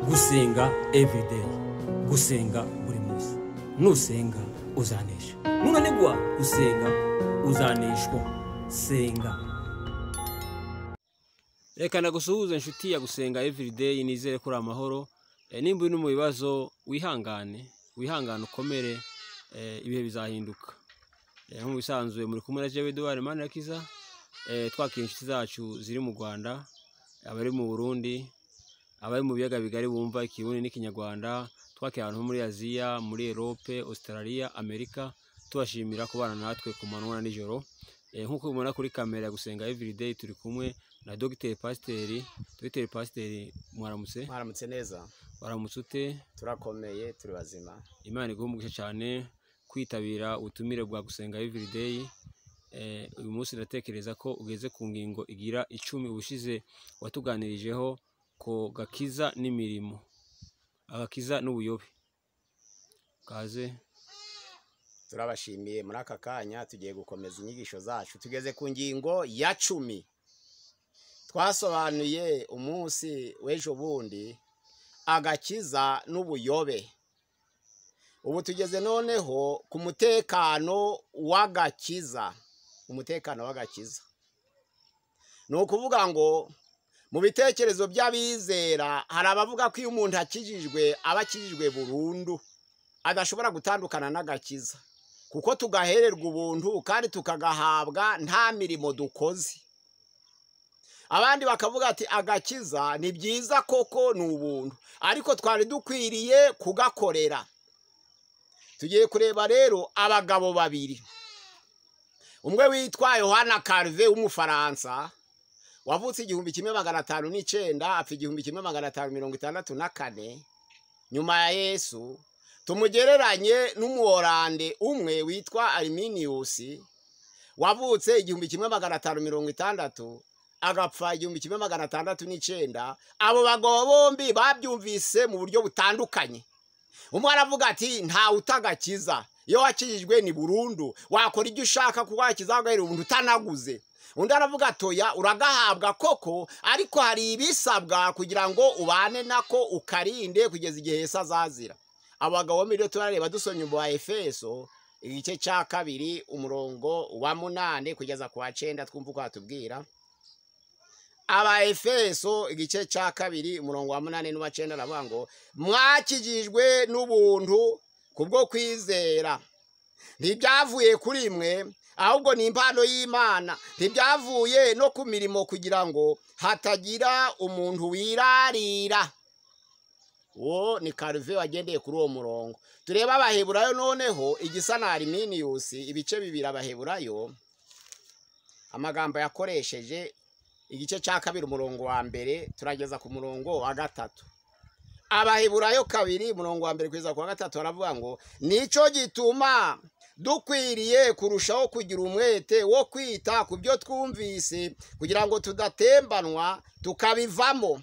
gusenga everyday, gusenga buri munsi. Nusenga uzanesha, nunanigwa gusenga uzaneshwa. Senga. Reka nagusuhuze inshuti ya gusenga everyday, nizere kuri amahoro. Nimba uri mu bibazo wihangane ukomere, ibihe bizahinduka. Nko bisanzwe muri kumwe na Jewe Edouard Manirakiza, twakira inshuti zacu ziri mu Rwanda, abari mu Burundi, abari mu biyaga bigari bumva Ikirundi n'Ikinyarwanda, twakira abantu muri Aziya, muri Europe, Australia, Amerika, tubashimira kubana natwe ku manywa na nijoro. Nkuko mubona kuri kamera gusenga everyday, turi kumwe na Dr. Pasiteri. Mwaramutse neza. Waramutse ute? Turakomeye, turi bazima. Imana iguhe cyane kwitabira ubutumire bwa gusenga everyday. Uyu munsi ndatekereza ko ugeze ku ngingo igira 10 ubushize watuganirijeho ko gakiza n'imirimo, agakiza n'ubuyobe. Kaze. Turabashimiye muri aka kanya, tugiye gukomeza inyigisho zacu. Tugeze ku ngingo ya 10. Twasobanuye umunsi w'ejo bundi agakiza n'ubuyobe. Ubu tugeze noneho ku mutekano w'agakiza. Umutekano w'agakiza ni ukuvuga ngo mu bitekerezo by'abizera hari abavuga ko iyo umuntu akijijwe aba akijijwe burundu, adashobora gutandukana n'agakiza, kuko tugahererwa ubuntu kandi tukagahabwa nta mirimo dukoze. Abandi bakavuga ati agakiza ni byiza koko, ni ubuntu, ariko twari dukwiriye kugakorera. Tugiye kureba rero abagabo babiri. Umwe witwa Yohana Calvin w'Umufaransa, wavutse 1509 apfa 1564 nyuma ya Yesu. Tumugereranye n'Umuholande umwe witwa Arminius, wavutse 1560 agapfa 1609. Abo bagabo bombi babyumvise mu buryo butandukanye. Umwe aravuga ati nta utagakiza, iyo wakijijwe ni burundu, wakora ibyo ushaka kuko wakiza wagahera ubuntu utanaguze. Undi aravuga atoya, uragahabwa koko, ariko hari ibisabwa kugira ngo ubane nako ukarinde kugeza igihe Yesu azazira. Abagabo mbere turareba dusomye mu Efeso igice cya 2 umurongo wa 8 kugeza ku wa 9, twumva uko atubwira. Aba Efeso igice cya 2 umurongo wa 8 n'uwa 9 aravuga ngo mwakijijwe n'ubuntu kubwo kwizera. Ntibyavuye kuri mwe, ahubwo ni impano y'Imana. Ntibyavuye no ku mirimo kugira ngo hatagira umuntu wirarira. Uwo ni Calvin wagendeye kuri uwo murongo. Tureba Abaheburayo noneho igisa na Arminius, ibice bibiri Abaheburayo, amagambo yakoresheje igice cya 2 umurongo wa 1 turageza ku murongo wa 3. Abaheburayo 2 umurongo wa 1 kugeza ku wa 3 baravuga ngo nico gituma dukwiriye kurushaho kugira umwete wo kwita ku byo twumvise, kugira ngo tudatembanwa tukabivamo.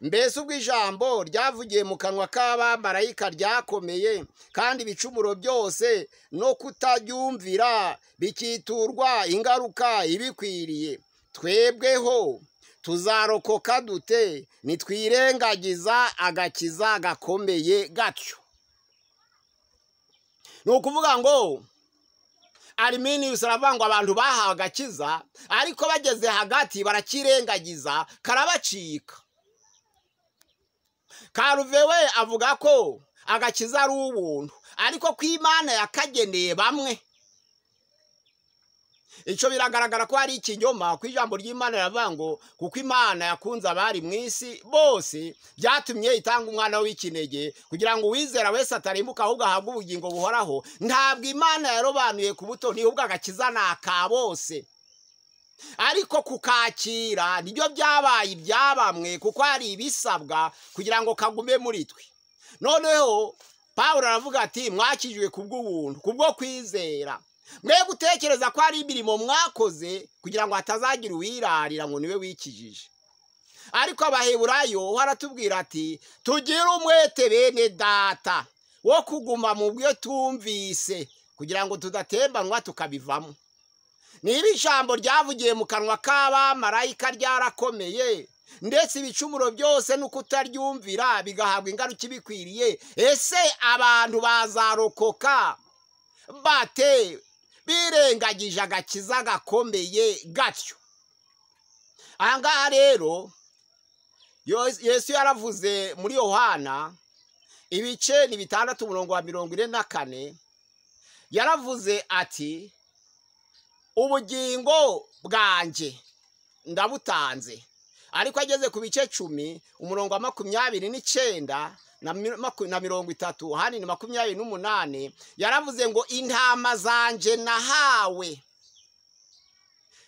Mbese ubwo ijambo ryavugiye mu kanwa k'abamarayika ryakomeye, kandi ibicumuro byose no kutaryumvira bikiturwa ingaruka ibikwiriye, twebweho tuzarokoka dute nitwirengagiza agakiza gakomeye gatyo? Ni ukuvuga ngo Arminius aravuga ngo abantu bahawe agakiza, ariko bageze hagati barakirengagiza karabacika. Calvin we avuga ko agakiza ari ubuntu, ariko ko Imana yakageneye bamwe. Ico biragaragara ko ari ikinyoma, ku ijambo ry'Imana riravuga ngo kuko Imana yakunze abari mu isi bose, byatumye itanga umwana w'ikinege kugira ngo uwizera wese atarimbuka ahubwo ahabwe ubugingo buhoraho. Ntabwo Imana yarobanuye ku buto, ni ahubwo agakiza ni aka bose, ariko kukakira nibyo byabaye ibyabamwe, kuko hari ibisabwa kugira ngo kagume muri twe. Noneho Pawulo aravuga ati mwakijwe kubw'ubuntu, kubwo kwizera. Mwe gutekereza ko ari imirimo mwakoze kugira ngo hatazagira uwirarira ngo niwe wikijije. Ariko Abaheburayo haratubwira ati tugire umwete bene data wo kuguma mu byo tumvise, kugira ngo tudatembanwa tukabivamo. Niba ijambo ryavugiye mu kanwa k'abamarayika ryarakomeye, ndetse ibicumuro byose nuko utaryumvira bigahabwa ingaruka ibikwiriye, ese abantu bazarokoka bate birengagije agakiza gakomeye gatyo? Aha ngaha rero Yesu yaravuze muri Yohana ibice ni 6:44, yaravuze ati ubugingo bwanjye ndabutanze. Ariko ageze ku bice 10 umurongo wa 29 na 30 hani ni 28, yaravuze ngo intama zanje nahawe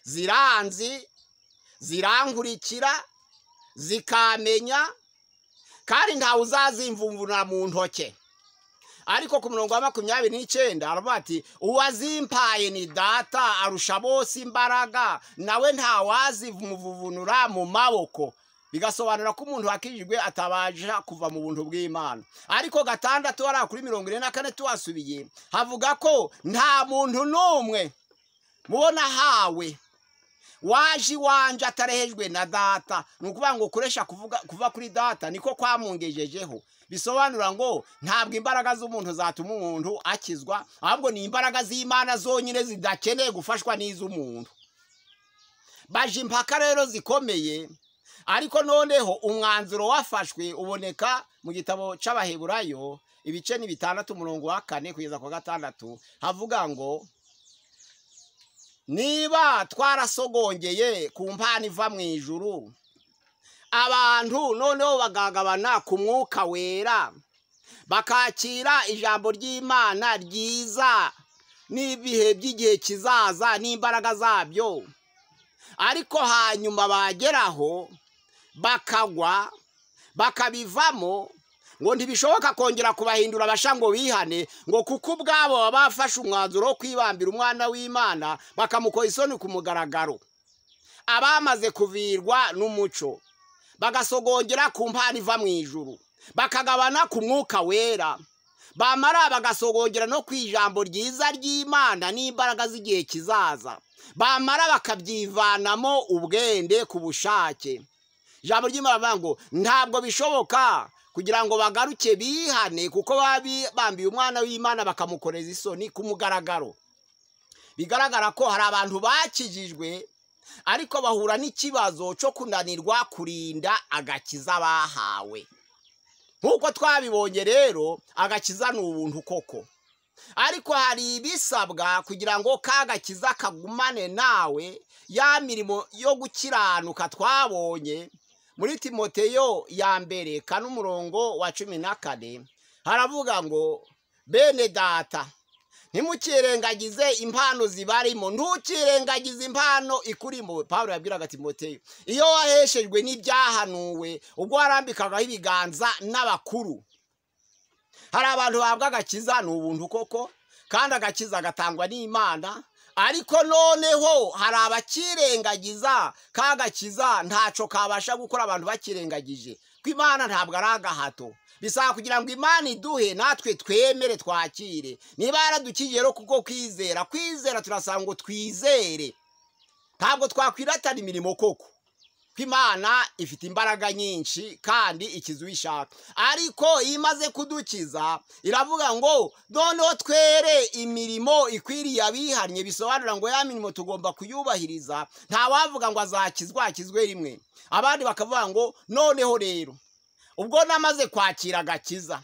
ziranzi zirankurikira zikamenya, kandi ntawe uzazimvumvura mu ntoke. Ariko ku murongo wa 29 aravuga ati uwazimpaye ni data arusha bose imbaraga, nawe ntawazimuvunura mu maboko. Bigasobanura ko umuntu wakijijwe atabasha kuva mu buntu bw'Imana. Ariko 6 ari kuri 44 tuwasubiye havuga ko nta muntu n'umwe mubona hawe waje iwanje atarehejwe na data. Nukuvuga ngo kuresha kuva kuri data niko kwamungejejeho. Bisobanura ngo ntabwo imbaraga z'umuntu zatuma umuntu akizwa, ahubwo ni imbaraga z'Imana zonyine zidakeneye gufashwa n'iz'umuntu. Baje impaka rero zikomeye, ariko noneho umwanzuro wafashwe uboneka mu gitabo c'Abaheburayo ibice ni 6 umurongo wa 4 kugeza ku 6, havuga ngo niba twarasogongeye ku mpano iva mu ijuru, abantu noneho bagagabana ku mwuka wera bakakira ijambo ry'Imana ryiza n'ibihe by'igihe kizaza n'imbaraga zabyo, ariko hanyuma bageraho bakagwa bakabivamo, ngo ntibishoboka kongera kubahindura abasha ngo bihane, ngo kuko ubwabo baba bafashe umwanzuro wo kwibambira umwana w'Imana bakamukoza isoni ku mugaragaro. Abamaze kuvirwa n'umuco bagasogongera ku mpano iva mu ijuru, bakagabana ku mwuka wera, bamara bagasogongera no ku ijambo ryiza ry'Imana n'imbaraga z'igihe kizaza, bamara bakabyivanamo ubwende ku bushake. Ijambo ry'Imana bavuga ngo ntabwo bishoboka kugira ngo bagaruke bihane, kuko bambiye umwana w'Imana bakamukoreza isoni ku mugaragaro. Bigaragara ko hari abantu bakijijwe ariko bahura n'ikibazo cyo kunanirwa kurinda agakiza bahawe. Nkuko twabibonye rero, agakiza ni ubuntu koko, ariko hari ibisabwa kugira ngo kagakiza kagumane nawe. Ya mirimo yo gukiranuka twabonye muri Timoteyo ya mbere 4:14 haravuga ngo bene data ntimukirengagize impano zibarimo, ntukirengagize impano ikurimo. Pawulo yabwiraga Timoteyo iyo waheshejwe n'ibyahanuwe ubwo warambikagaho ibiganza n'abakuru. Hari abantu bahabwa agakiza ni ubuntu koko, kandi agakiza gatangwa n'Imana, ariko noneho hari abakirengagiza kagakiza ntaco kabasha gukora. Abantu bakirengagije ko Imana ntabwo ari agahato, bisaba kugira ngo Imana iduhe natwe twemere twakire. Niba yaradukije rero kuko kwizera turasanga ngo twizere, ntabwo twakwiratana imirimo koko, ko Imana ifite imbaraga nyinshi kandi ikiza uwishaka. Ariko iyo imaze kudukiza iravuga ngo noneho twere imirimo ikwiriye abihannye. Bisobanura ngo ya mirimo tugomba kuyubahiriza. Nta wavuga ngo akizwe rimwe. Abandi bakavuga ngo noneho rero ubwo namaze kwakira agakiza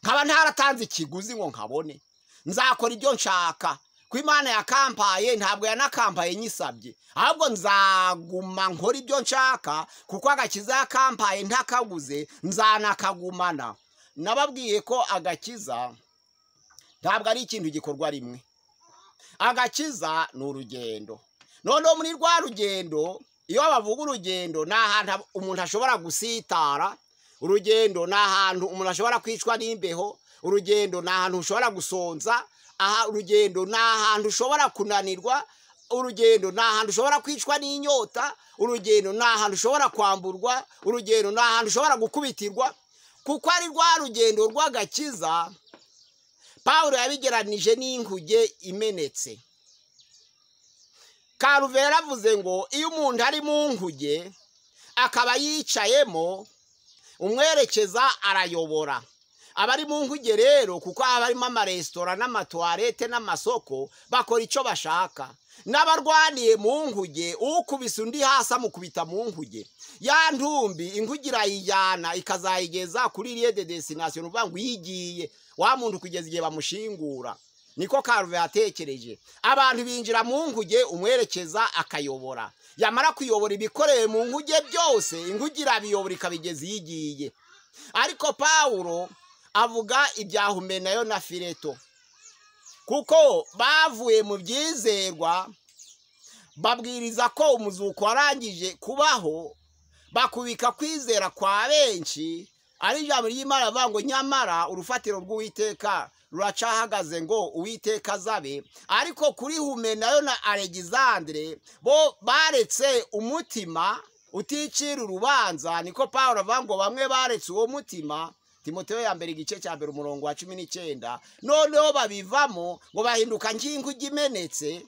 nkaba ntaratanze ikiguzi ngo nkabone, nzakora ibyo nshaka, ko Imana yakampaye ntabwo yanakampaye nyisabye, ahubwo nzaguma nkora ibyo nshaka, kuko agakiza yakampaye ntakaguze nzanakagumana. Nababwiye ko agakiza ntabwo ari ikintu gikorwa rimwe. Agakiza ni urugendo. Noneho muri rwa rugendo, iyo bavuga urugendo, ni ahantu umuntu ashobora gusitara. Urugendo ni ahantu umuntu ashobora kwicwa n'imbeho. Urugendo ni ahantu ushobora gusonza. Urugendo ni ahantu ushobora kunanirwa. Urugendo ni ahantu ushobora kwicwa n'inyota. Urugendo ni ahantu ushobora kwamburwa. Urugendo ni ahantu ushobora gukubitirwa. Kuko ari rwa rugendo rw'agakiza Pawulo yabigeranije n'inkuge imenetse. Karuvera avuze ngo iyo umuntu ari mu nkuge akaba yicayemo, umwerekeza arayobora. Abari mu nkuge rero, kuko haba harimo amaresitora n'amatuwarete n'amasoko, bakora icyo bashaka. N'abarwaniye mu nkuge, ukubise undi hasi amukubita mu nkuge. Ya ntumbi inkuge irayijyana ikazayigeza kuri lieu de destination, uvuga ngo yigiye wa muntu kugeza igihe bamushingura. Niko Karuve yatekereje. Abantu binjira mu nkuge, umwerekeza akayobora. Yamara kuyobora ibikoreye mu nkuge byose, inkuge irabiyobora ikabigeza yigiye. Ariko Pawulo avuga ibya Humenayo na Fileto, kuko bavuye mu byizerwa, babwiriza ko umuzuko warangije kubaho, bakubika kwizera kwa benshi. Ari ijambo ry'Imana avuga ngo nyamara urufatiro rw'Uwiteka ruracahagaze ngo Uwiteka azabe. Ariko kuri Humenayo na Alexandre bo baretse umutima uticira urubanza. Niko Pawulo avuga ngo bamwe baretse uwo mutima, Timoteyo ya mbere igice cya mbere umurongo wa 19, noneho babivamo ngo bahinduka nk'inkuge imenetse.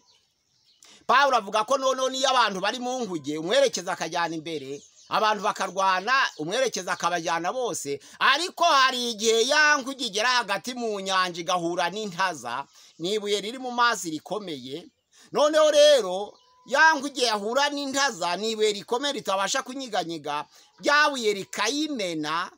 Pawulo avuga ko noneho niyo abantu bari mu nkuge, umwerekeza akajyana imbere, abantu bakarwana, umwerekeza akabajyana bose. Ariko hari igihe ya nkuge igera hagati mu nyanja igahura n'intaza, n'ibuye riri mu mazi rikomeye. Noneho rero ya nkuge yahura n'intaza, n'ibuye rikomeye ritabasha kunyiganyiga, rya buye rikayimena.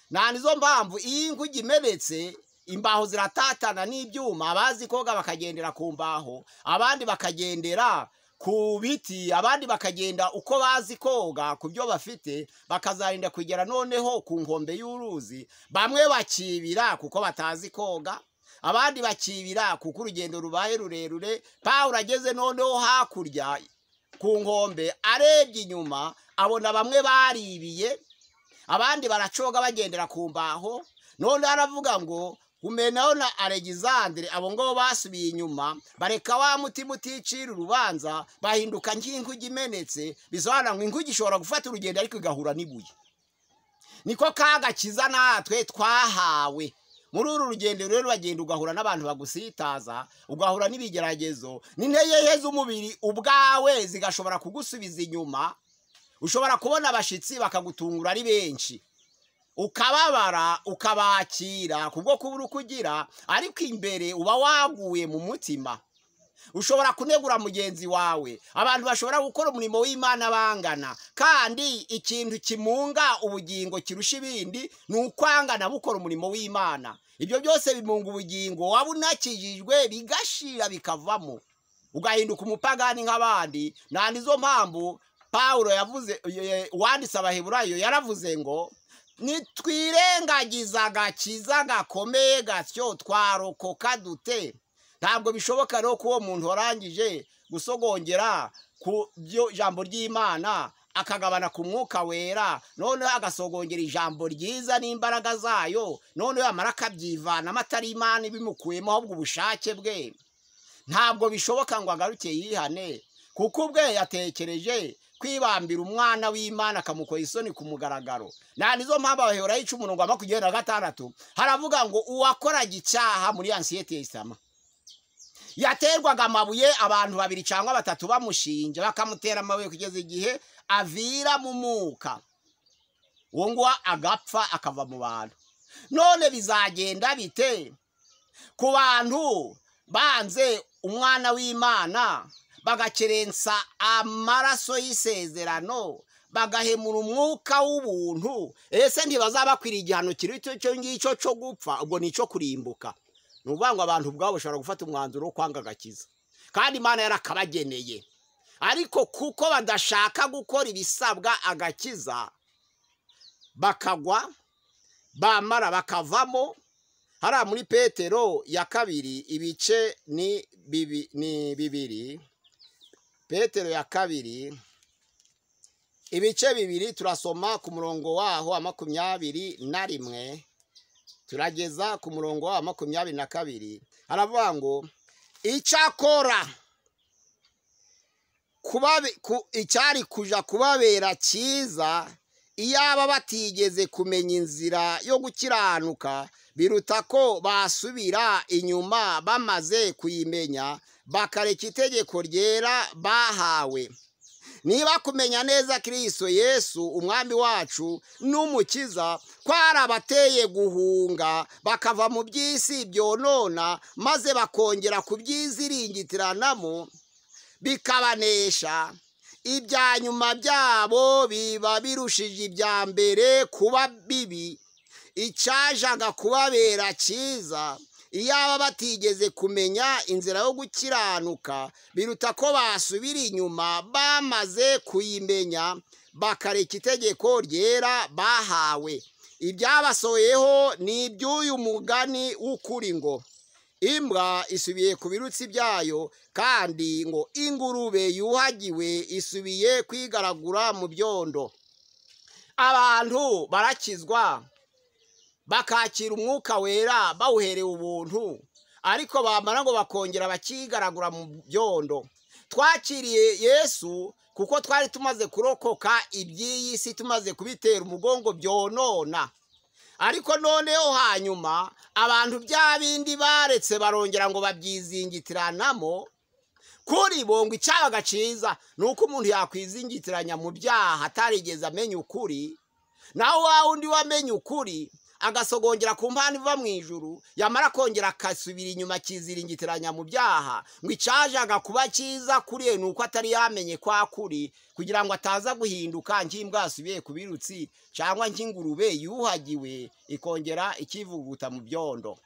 Na nizo mpamvu iyi nkuge imenetse, imbaho ziratatana n'ibyuma. Abazi koga bakagendera ku mbaho, abandi bakagendera ku biti, abandi bakagenda uko bazi koga ku byo bafite, bakazarinda kugera noneho ku nkombe y'uruzi. Bamwe bakibira kuko batazi koga, abandi bakibira kuko urugendo rubaye rurerure. Pawulo ageze noneho hakurya ku nkombe, arebye inyuma abona bamwe baribiye, abandi baracoga bagendera ku mbaho. None aravuga ngo Humenayo na Alexandre abo ngo basubiye inyuma, bareka wa mutima uticira urubanza, bahinduka nk'inkuge imenetse. Bisobanura ngo inkuge ishobora gufata urugendo ariko igahura n'ibuye. Niko kagakiza natwe twahawe. Muri uru rugendo rero bagenda ugahura n'abantu bagusitaza, ugahura n'ibigeragezo, n'intege z'umubiri ubwawe zigashobora kugusubiza inyuma. Ushobora kubona abashitsi bakagutungura ari benshi, ukababara ukabakira kubwo kubura ukugira, ariko imbere uba waguye mu mutima. Ushobora kunegura mugenzi wawe. Abantu bashobora gukora umurimo w'Imana bangana, kandi ikintu kimunga ubugingo kirusha ibindi ni ukwangana bukora umurimo w'Imana. Ibyo byose bimunga ubugingo, waba unakijijwe bigashira bikavamo, ugahinduka umupagani nk'abandi. Na nizo mpamvu Pawulo yavuze, wanditse Abaheburayo yaravuze ngo nitwirengagiza agakiza gakomeye gatyo twarokoka dute? Ntabwo bishoboka rero ko uwo muntu warangije gusogongera ku byo ijambo ry'Imana akagabana ku mwuka wera, noneho agasogongera ijambo ryiza n'imbaraga zayo, noneho amara akabyivanamo atari Imana ibimukuyemo ahubwo ubushake bwe. Ntabwo bishoboka ngo agaruke yihane, kuko ubwe yatekereje kwibambira umwana w'Imana akamukora isoni ku mugaragaro. Na nizo mpamvu Abaheburayo 10:26 haravuga ngo uwakoraga icyaha muri Ansiyete Isama yaterwaga amabuye, abantu 2 cyangwa 3 bamushinja, bakamutera amabuye kugeza igihe avira mu muka, uwo ngo agapfa akava mu bantu. None bizagenda bite ku bantu banze umwana w'Imana, bagakerensa amaraso y'isezerano, bagahemura umwuka w'ubuntu? Ese ntibazabakwira igihano kiri cyo ngicyo cyo gupfa? Ubwo ni cyo kurimbuka. Nuvuga ngo abantu ubwabo bashobora gufata umwanzuro wo kwanga agakiza, kandi Imana yarakabageneye. Ariko kuko badashaka gukora ibisabwa agakiza, bakagwa, bamara bakavamo. Hara muri Petero ya 2 ibice ni 2, Petero ya 2 ibice 2 turasoma ku murongo waho wa 21 turageza ku murongo wa 22. Haravuga ngo icyakora icyari kuja kubabera cyiza iyaba batigeze kumenya inzira yo gukiranuka, biruta ko basubira inyuma bamaze kuyimenya, bakareka itegeko ryera bahawe. niba kumenya neza Kristo Yesu umwami wacu n'umukiza kwarabateye guhunga bakava mu by'isi byonona maze bakongera kubyiziringitiranamo bikabanesha, ibya nyuma byabo biba birushije ibya mbere kuba bibi, icyajaga kubabera cyiza iyaba batigeze kumenya inzira yo gukiranuka biruta ko basubira inyuma bamaze kuyimenya bakareka itegeko ryera bahawe. Ibyabasohoyeho ni iby'uyu mugani w'ukuri ngo imbwa isubiye ku birutsi byayo, kandi ngo ingurube yuhagiwe isubiye kwigaragura mu byondo. Abantu barakizwa bakakira umwuka wera bawuherewe ubuntu, ariko bamara ngo bakongera bakigaragura mu byondo. Twakiriye Yesu kuko twari tumaze kurokoka iby'iyi si, tumaze kubitera umugongo byonona, ariko noneho hanyuma abantu bya bindi baretse barongera ngo babyizingitiranamo. Kuri bo ngo icyabaga cyiza ni uko umuntu yakwizingitiranya mu byaha atarigeze amenya ukuri, naho wa wundi wamenye ukuri agasogongera ku mpande iva mu ijuru, yamara kongera akasubira inyuma akiziringitiranya mu byaha, ngo icyajaga kuba cyiza kuri ye ni uko atari yamenye kwa kuri, kugira ngo ataza guhinduka nk'imbwa yasubiye ku birutsi cyangwa nk'ingurube yuhagiwe ikongera ikivuguta mu byondo.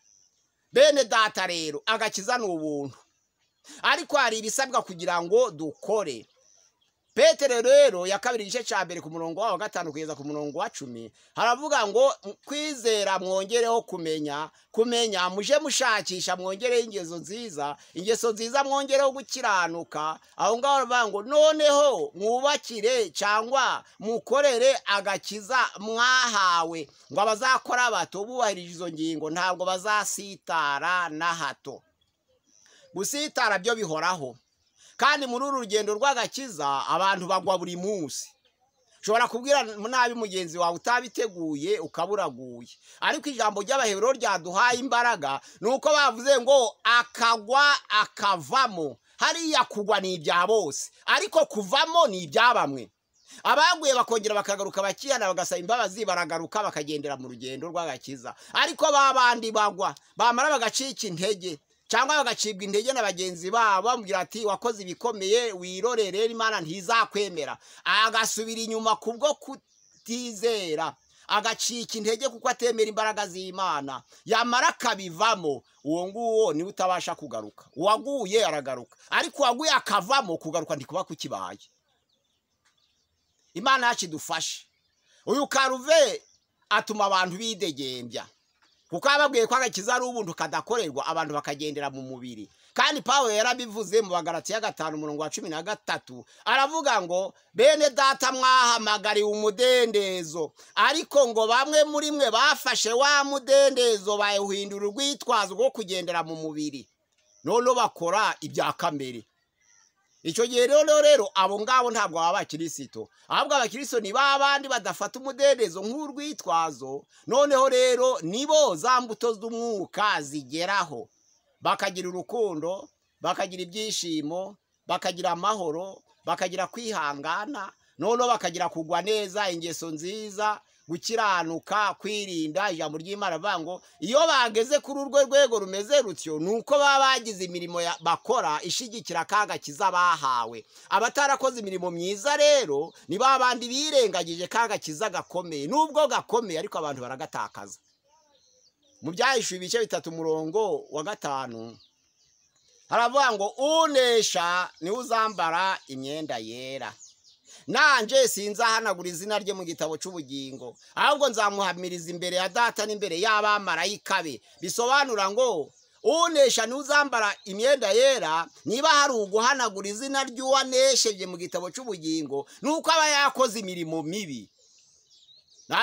Bene data rero, agakiza ni ubuntu, ariko hari ibisabwa kugira ngo dukore. Petero rero ya kabiri igice cya mbere ku murongo wa 5 kugeza ku murongo wa 10 haravuga ngo kwizera mwongereho kumenya muje mushakisha mwongereho ingeso nziza mwongereho gukiranuka. Aho ngaho baravuga ngo noneho mwubakire cyangwa mukorere agakiza mwahawe, ngo abazakora bato bubahirije izo ngingo ntabwo bazasitara na hato. Gusitara byo bihoraho, kandi muri uru rugendo rw'agakiza abantu bagwa buri munsi. Ushobora kubwira nabi mugenzi wawe utabiteguye ukaburaguye, ariko ijambo ry'Abaheburayo ryaduhaye imbaraga, nuko bavuze ngo akagwa akavamo. Hariya kugwa ni ibya bose, ariko kuvamo ni ibya bamwe. Abaguye bakongera bakagaruka bakihana bagasaba imbabazi, baragaruka bakagendera mu rugendo rw'agakiza. Ariko babandi bagwa bamara bagacika intege cyangwa bagacibwa intege na bagenzi babo bamubwira ati wakoze ibikomeye wirorere Imana ntizakwemera, agasubira inyuma kubwo kutizera, agacika intege kuko atemera imbaraga z'Imana, yamara akabivamo, uwo nguwo niwe utabasha kugaruka. Uwaguye aragaruka, ariko uwaguye akavamo kugaruka ndikuba kukibaye. Imana yacu idufashe. Uyu Karuve atuma abantu bidegembya, kuko ababwiye ko agakiza ari ubuntu kadakorerwa abantu bakagendera mu mubiri. Kandi Pawulo yarabivuze mu Bagalatiya 5:13 aravuga ngo bene data mwahamagariwe umudendezo, ariko ngo bamwe muri mwe bafashe wa mudendezo bayuhindura urwitwazo rwo kugendera mu mubiri, none bakora ibya kamere. Icyo gihe rero abo ngabo ntabwo baba abakristo, ahubwo abakristo ni babandi badafata umudendezo nk'urwitwazo. Noneho rero nibo za mbuto z'umwuka zigeraho, bakagira urukundo, bakagira ibyishimo, bakagira amahoro, bakagira kwihangana, noneho bakagira kugwa neza, ingeso nziza, gukiranuka, kwirinda. Ijambo ry'Imana rivuga ngo iyo bageze kuri urwo rwego rumeze rutyo, nuko baba bagize imirimo bakora ishigikira kagakiza bahawe. Abatarakoze imirimo myiza rero ni babandi birengagije kagakiza gakomeye, nubwo gakomeye ariko abantu baragatakaza. Mu Byahishuwe ibice 3 umurongo wa 5 haravuga ngo unesha ni uzambara imyenda yera, nanje sinzahanagura izina rye mu gitabo cy'ubugingo, ahubwo nzamuhamiriza imbere ya Data n'imbere y'abamarayika be. Bisobanura ngo unesha ni uzambara imyenda yera. Niba hari uguhanagura izina ry'uwanesheje mu gitabo cy'ubugingo, nuko aba yakoze imirimo mibi.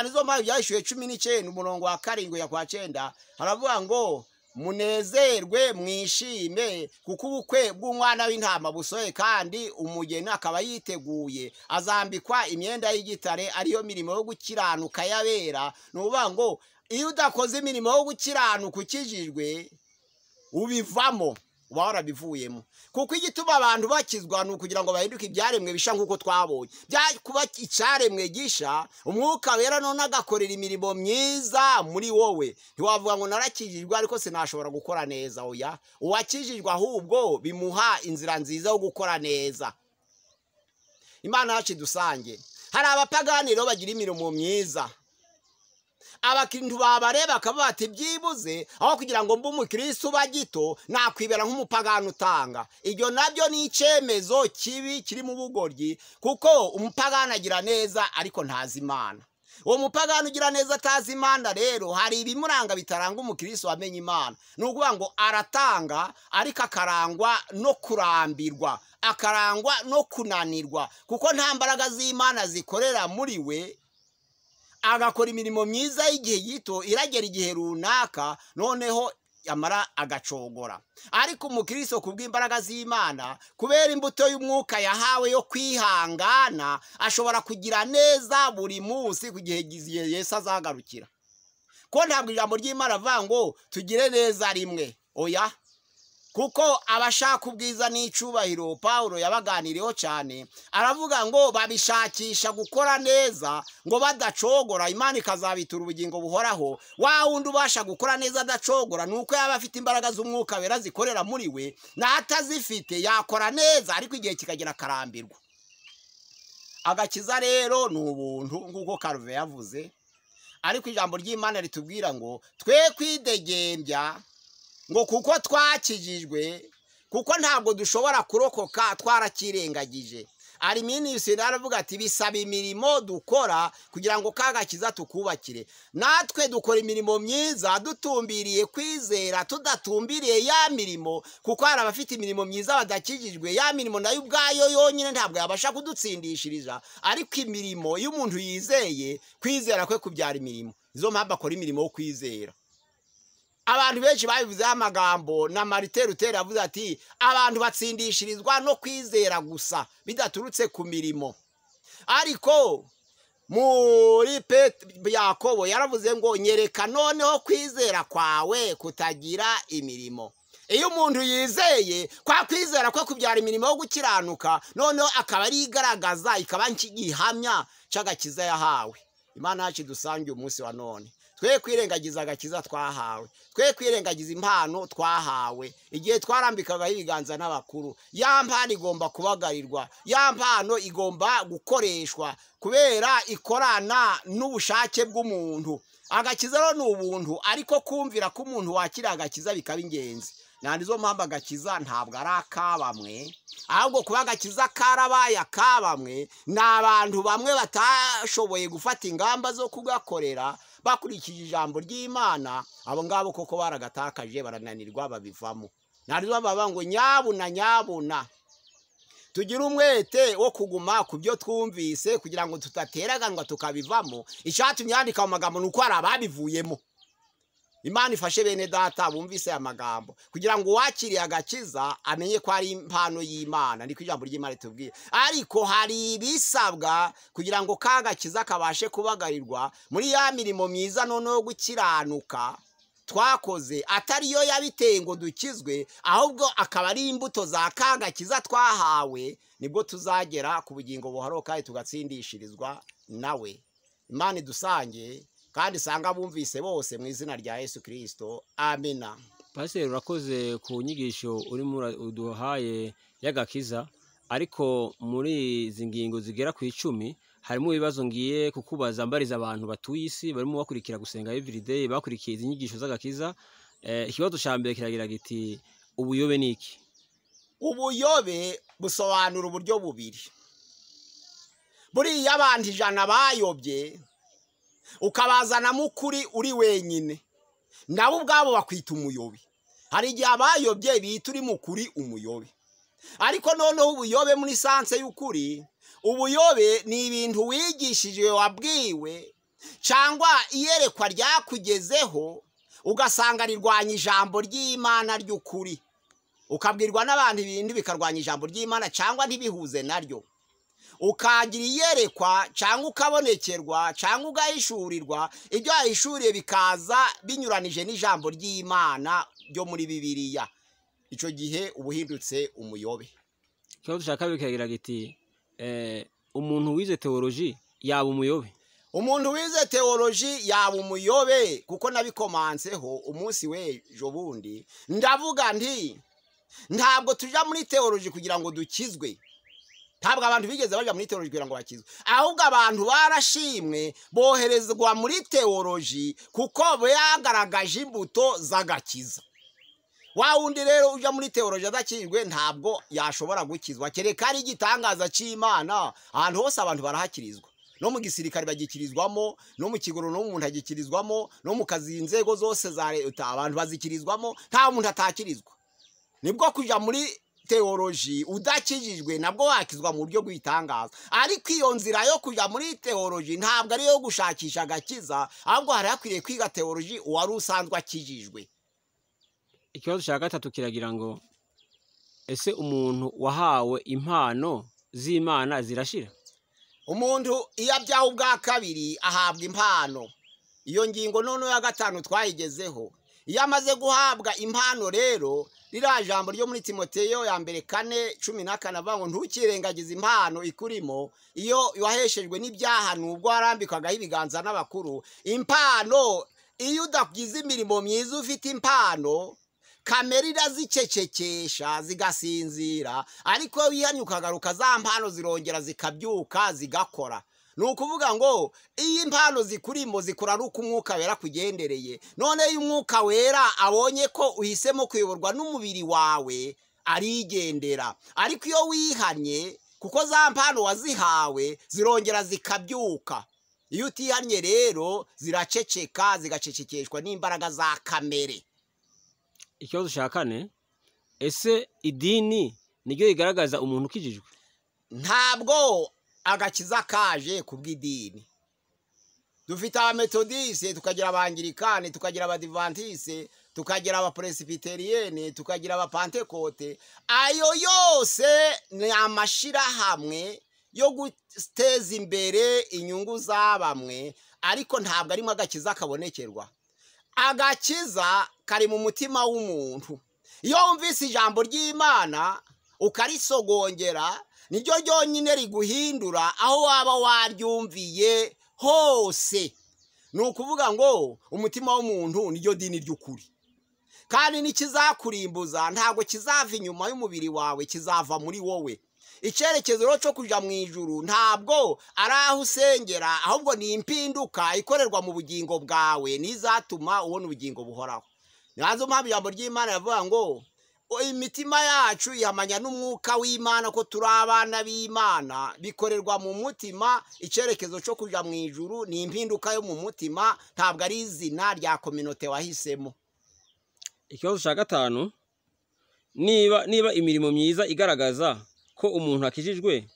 Nizo mpamvu Byahishuwe 19 umurongo wa 7 haravuga ngo munezerwe mwishime, kuko ubukwe bw'umwana w'intama busohoye, kandi umugeni akaba yiteguye, azambikwa imyenda y'igitare, ariyo mirimo yo gukiranuka y'abera. Nuvuga ngo iyo udakoze imirimo yo gukiranuka ukijijwe ubivamo, uba warabivuyemo. Kuko igituma abantu bakizwa ni ukugira ngo bahinduke ibyaremwe bisha nk'uko twabonye. Kuba icyaremwe gisha, umwuka wera none agakorera imirimo myiza muri wowe. Ntiwavuga ngo narakijijwe ariko sinashobora gukora neza. Oya, uwakijijwe ahubwo bimuha inzira nziza yo gukora neza. Imana yacu idusange. Hari abapagani rero bagira imirimo myiza, abakintu babareba bakaba bati byibuze aho kugira ngo mbe umukristo bagito nakwibera nk'umupagani utanga. Ibyo nabyo ni icyemezo kibi kiri mu bugoryi, kuko umupagani agira neza ariko ntazi Imana. Uwo mupagani ugira neza atazi Imana rero hari ibimuranga bitaranga umukristo wamenye Imana. Ni ukuvuga ngo aratanga ariko akarangwa no kurambirwa, akarangwa no kunanirwa, kuko nta mbaraga z'Imana zikorera muri we. Agakora imirimo myiza y'igihe gito, iragera igihe runaka noneho yamara agacogora. Ariko umukristo kubw'imbaraga z'Imana, kubera imbuto y'umwuka yahawe yo kwihangana, ashobora kugira neza buri munsi ku gihe Yesu azagarukira. Ko ntabwo ijambo ry'Imana avuga ngo tugire neza rimwe. Oya, kuko abashaka ubwiza n'icubahiro Paulo yabaganiriyeho cyane, aravuga ngo babishakisha gukora neza ngo badacogora, Imana ikazabitura ubugingo buhoraho. Wa wundi ubasha gukora neza adacogora nuko yaba afite imbaraga z'umwuka wera zikorera muri we, n'atazifite yakora neza ariko igihe kikagera akarambirwa. Agakiza rero ni ubuntu nk'uko Calvin yavuze, ariko ijambo ry'Imana ritubwira ngo twe kwidegembya ngo kuko twakijijwe, kuko ntabwo dushobora kurokoka twarakirengagije. Arminius aravuga ati bisaba imirimo dukora kugira ngo kagakiza tukubakire. Natwe dukora imirimo myiza dutumbiriye kwizera, tudatumbiriye ya mirimo, kuko hari abafite imirimo myiza badakijijwe. Ya mirimo nayo ubwayo yonyine ntabwo yabasha kudutsindishiriza, ariko imirimo iyo umuntu yizeye, kwizera kwe kubyara imirimo. Izo mpamvu akora imirimo yo kwizera. Abantu benshi babivuzeho amagambo, na Martin Luther yavuze ati abantu batsindishirizwa no kwizera gusa bidaturutse ku mirimo. Ariko muri Yakobo yaravuze ngo nyereka noneho kwizera kwawe kutagira imirimo. Iyo umuntu yizeye, kwa kwizera kwe kubyara imirimo yo gukiranuka, noneho akaba ari igaragaza, ikaba nk'igihamya cy'agakiza yahawe. Imana yacu idusange umunsi wa none. Twe kwirengagiza agakiza twahawe, twe kwirengagiza impano twahawe. Igihe twarambikaga ibiganza n'abakuru, ya mpano igomba kubagarirwa, ya mpano igomba gukoreshwa kubera ikorana n'ubushake bw'umuntu. Agakiza rero ni ubuntu, ariko kumvira ko umuntu wakira agakiza bikaba ingenzi. Nizo mpamvu agakiza ntabwo ari akabamwe, ahubwo kuba agakiza karabaye akabamwe ni abantu bamwe batashoboye gufata ingamba zo kugakorera bakurikije ijambo ry'Imana. Abo ngabo koko baragatakaje, barananirwa, babivamo. Nizo baba ngo nyabuna tugira umwete wo kuguma ku byo twumvise kugira ngo tutateraganwa tukabivamo. Icyatumye yandika mu magambo nuko hari ababivuyemo. Imana ifashe bene data bumvise aya magambo kugira ngo uwakiriye agakiza amenye ko ari impano y'Imana. Niko ijambo ry'Imana ritubwira. Ariko hari ibisabwa kugira ngo kagakiza kabashe kubagarirwa muri ya mirimo myiza noneho gukiranuka twakoze, atari yo yabiteye ngo dukizwe, ahubwo akaba ari imbuto za kagakiza twahawe. Nibwo tuzagera ku bugingo buhoraho kandi tugatsindishirizwa nawe. Imana idusange kandi sanga bumvise bose mu izina rya Yesu Kristo. Amina. Pastor, urakoze ku nyigisho urimo uduhaye y'agakiza, ariko muri izi ngingo zigera ku 10 harimo ibibazo ngiye kukubaza mbariza abantu batuye isi barimo bakurikira gusenga everyday, bakurikiye izi nyigisho z'agakiza. Ikibazo cya mbere kiragira giti ubuyobe ni iki? Ubuyobe busobanura uburyo bubiri. Buriya abantu 100 bayobye ukabazana mukuri uri wenyine, nabo ubwabo bakwita umuyobe. Hari igihe abayobye bita uri mukuri umuyobe. Ariko noneho ubuyobe muri sanse y'ukuri, ubuyobe ni ibintu wigishije, wabwiwe, cyangwa iyerekwa ryakugezeho ugasanga rirwanya ijambo ry'Imana ry'ukuri, ukabwirwa n'abantu ibintu bikarwanya ijambo ry'Imana cyangwa ntibihuze naryo. Ukagira iyerekwa cyangwa ukabonekerwa cyangwa ugahishurirwa, ibyo yahishuriye bikaza binyuranije n'ijambo ry'Imana ryo muri Bibiliya. icyo gihe uba uhindutse umuyobe. ikibazo cya kabiri kiragira giti umuntu wize teoloji yaba umuyobe? Umuntu wize teoloji yaba umuyobe, kuko nabikomanseho umunsi w'ejo bundi ndavuga nti ntabwo tuja muri teoloji kugira ngo dukizwe. Ntabwo abantu bigeze baja muri teoloji kugira ngo bakizwe, ahubwo abantu barashimwe boherezwa muri teoloji kuko bagaragaje imbuto z'agakiza. Wa wundi rero uja muri teoloji adakijwe ntabwo yashobora gukizwa, kereka ari igitangaza c'Imana. Ahantu hose abantu barahakirizwa, no mu gisirikare bagikirizwamo, no mu kigoro no umuntu agikirizwamo, no mu kazi inzego zose za leta abantu bazikirizwamo, nta muntu atakirizwa. Nibwo kuja muri teoloji udakijijwe nabwo wakizwa mu buryo bw'itangaza. Ariko iyo nzira yo kuja muri teoloji ntabwo ari yo gushakisha agakiza, ahubwo hari hakwiriye kwiga teoloji uwari usanzwe akijijwe. Ikibazo cya gatatu kiragira ngo ese umuntu wahawe impano z'Imana zirashira? Umuntu iyo abyawe ubwa kabiri ahabwa impano. Iyo ngingo none ya gatanu twayigezeho. Iyo amaze guhabwa impano rero, ririya jambo ryo muri Timoteyo ya mbere 4:14 avuga ngo ntukirengagize impano ikurimo iyo waheshejwe n'ibyaha nubwo warambikagaho ibiganza n'abakuru. Impano iyo udagize imirimo myiza ufite impano, kamere irazicecekesha zigasinzira, ariko wihanye ukagaruka za mpano zirongera zikabyuka zigakora. Ni ukuvuga ngo iyo impano zikurimo zikora ari uko umwuka wera kugendereye. None iyo umwuka wera abonye ko uhisemo kuyoborwa n'umubiri wawe arigendera. Ariko iyo wihanye, kuko za mpano wazihawe zirongera zikabyuka. Iyo utihanye rero ziraceceka zigacecekeshwa n'imbaraga za kamere. Ikibazo cya kane, ese idini niryo rigaragaza umuntu ukijijwe? Ntabwo agakiza kaje kubw'idini. Dufite abametodiste, tukagira abangirikani, tukagira abadivantiste, tukagira abapresbyterienne, tukagira abapantekote. Ayo yose ni amashirahamwe yo guteza imbere inyungu za bamwe, ariko ntabwo arimo agakiza kabonekerwa. Agakiza kari mu mutima w'umuntu. Iyo wumvise ijambo ry'Imana ukarisogongera, niryo ryonyine riguhindura aho waba waryumviye hose. Ni ukuvuga ngo umutima w'umuntu niryo dini ry'ukuri, kandi nikizakurimbuza ntabwo kizava inyuma y'umubiri wawe, kizava muri wowe. Icyerekezo cyo kuja mu ijuru ntabwo ari aho usengera, ahubwo ni impinduka ikorerwa mu bugingo bwawe nizatuma ubona ubugingo buhoraho. Nazo mpamvu ijambo ry'Imana yavuga ngo imitima yacu ihamanya n'umwuka w'Imana ko turi abana b'Imana. Bikorerwa mu mutima. Icyerekezo cyo kuja mu ijuru ni impinduka yo mu mutima, ntabwo ari izina rya kominote wahisemo. Ikibazo cya gatanu, niba imirimo myiza igaragaza ko umuntu akijijwe,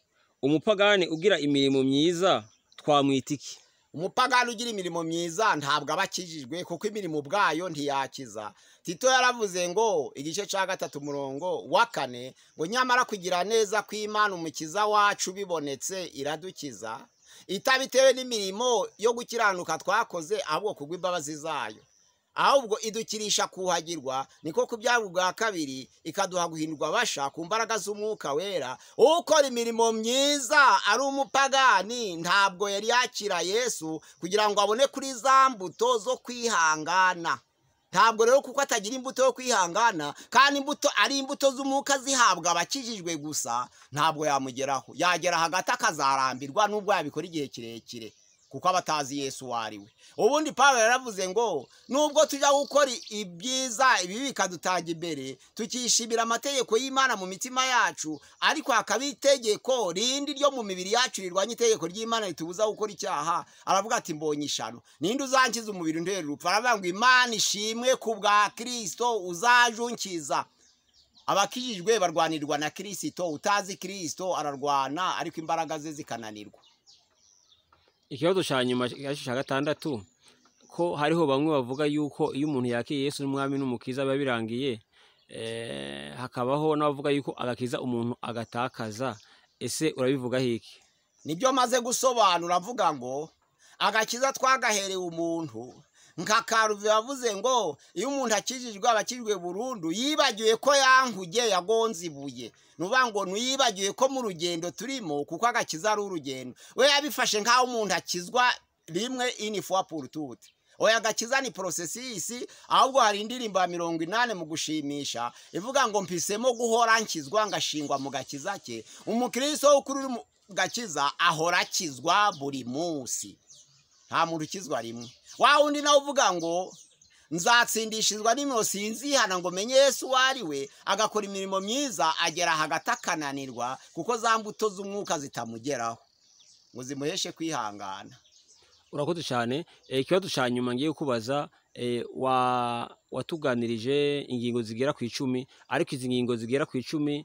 umupagani ugira imirimo myiza twamwita iki? Umupagani ugira imirimo myiza ntabwo aba akijijwe, kuko imirimo ubwayo ntiyakiza. Tito yaravuze ngo igice cya 3:4 ngo nyamara kugira neza kw'Imana umukiza wacu bibonetse iradukiza, itabitewe n'imirimo yo gukiranuka twakoze, ahubwo kubw'imbabazi zayo. Ahubwo idukirisha kuhagirwa, niko kubyara ubwa kabiri, ikaduha guhindurwa basha ku mbaraga z'umwuka wera. Ukora imirimo myiza ari umupagani ntabwo yari yakira Yesu kugira ngo abone kuri za mbuto zo kwihangana. Ntabwo rero kuko atagira imbuto yo kwihangana, kandi imbuto ari imbuto z'umwuka zihabwa abakijijwe gusa, ntabwo yamugeraho. Yagera hagati akazarambirwa nubwo yabikora igihe kirekire, kuko abatazi Yesu wariwe. Ubundi Pawulo yaravuze ngo nubwo tujya gukora ibyiza ibi bikadutanga imbere, tukishimira amategeko y'Imana mu mitima yacu, ariko hakaba itegeko rindi ryo mu mibiri yacu rirwanya itegeko ry'Imana ritubuza gukora icyaha. Aravuga ati mbonye ishano, ninde uzankiza umubiri ntera urupfu? Aravuga ngo Imana ishimwe ku bwa Kristo uzajunkiza. Abakijijwe barwanirwa na Kristo, utazi Kristo ararwana ariko imbaraga ze zikananirwa. Ikibazo cya nyuma cya gatandatu, ko hariho bamwe bavuga yuko iyo umuntu yakiye Yesu n'umwami n'umukiza biba birangiye, hakabaho n'abavuga yuko agakiza umuntu agatakaza. Ese urabivuga hiki? Nibyo maze gusobanura, avuga ngo agakiza twagaherewe umuntu nka Karuve yavuze ngo iyo umuntu akijijwe abakijwe burundu yibagiwe ko yankuge yagonze ibuye nuvuga ngo ntiyibagiwe ko mu rugendo turimo kuko agakiza ari urugendo we yabifashe nk'aho umuntu akizwa rimwe une fois pour toutes oya agakiza ni processus ahubwo hari indirimbo ya 80 mu gushimisha ivuga ngo mpisemo guhora nkizwa ngashingwa mu gakiza ke umukristo ukuri mu gakiza ahora akizwa buri munsi nta muntu ukizwa rimwe wa undi nawe uvuga ngo nzatsindishizwa n'imiro sinzihana ngo menye Yesu wariwe agakora imirimo myiza agera hagati akananirwa kuko za mbuto z'umwuka zitamugeraho ngo zimuheshe kwihangana. Urakoze cyane. Ikibazo cya nyuma ngiye kubaza watuganirije ingingo zigera ku 10 ariko izi ngingo zigera ku 10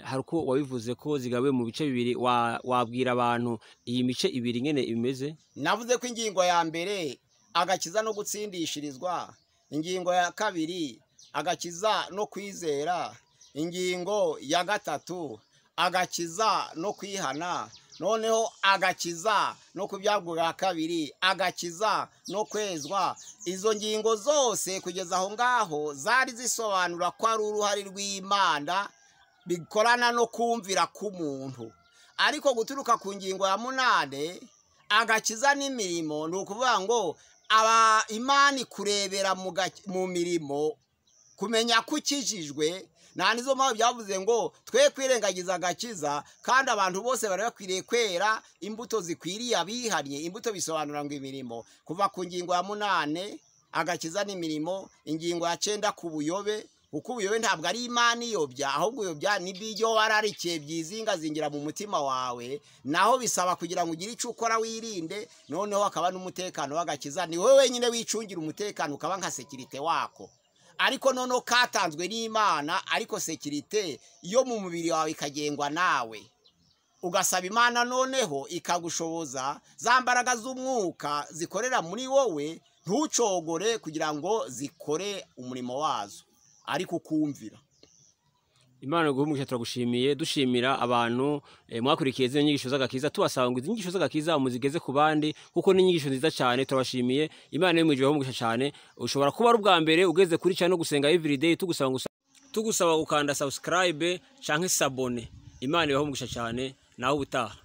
hari uko wabivuze ko zigawe mu bice bibiri wabwira abantu iyi mice ibiri ngene imeze. Navuze ko ingingo ya mbere agakiza no gutsindishirizwa, ingingo ya kabiri agakiza no kwizera, ingingo ya gatatu agakiza no kwihana, noneho agakiza no kubyagura kabiri, agakiza no kwezwa. Izo ngingo zose kugeza aho ngaho zari zisobanura ko ari uruhari rw'Imana bikorana no kumvira k'umuntu. Ariko guturuka ku ngingo ya 8 agakiza n'imirimo ni ukuvuga ngo Imana kurebera mu mirimo kumenya ko ukijijwe. Nta nizo mpamvu byavuze ngo twe kwirengagiza agakiza kandi abantu bose bari bakwiriye kwera imbuto zikwiriye abihariye. Imbuto bisobanura ngo imirimo. Kuva ku ngingo ya 8 agakiza n'imirimo, ingingo ya 9 ku buyobe, kuko ubuyobe ntabwo ari Imana iyobya, ahubwo uyobya n'ibyo wararikiye byizingazingira mu mutima wawe, naho bisaba kugira ngo ugire icyo ukora wirinde. Noneho akaba n'umutekano w'agakiza, ni wowe wenyine wicungira umutekano ukaba nka sekirite wako. Ariko noneho katanzwe n'Imana, ariko sekirite yo mu mubiri wawe ikagengwa nawe. Ugasaba Imana noneho ikagushoboza za mbaraga z'umwuka zikorera muri wowe, ntucogore kugira ngo zikore umurimo wazo, ariko kumvira. Imana guhumugisha turagushimiye, dushimira abantu mwakurikiye izo nyigisho z'agakiza, tubasaba ngo izo nyigisho z'agakiza muzigeze ku bandi kuko ni inyigisho nziza cyane. Turabashimiye, Imana yo mwijwe guhumugisha cyane. Ushobora kuba ari ubwa mbere ugeze kuri cyane no gusenga everyday, tugusaba gukanda subscribe canke s'abone. Imana ibahumugisha cyane, naho ubutaha.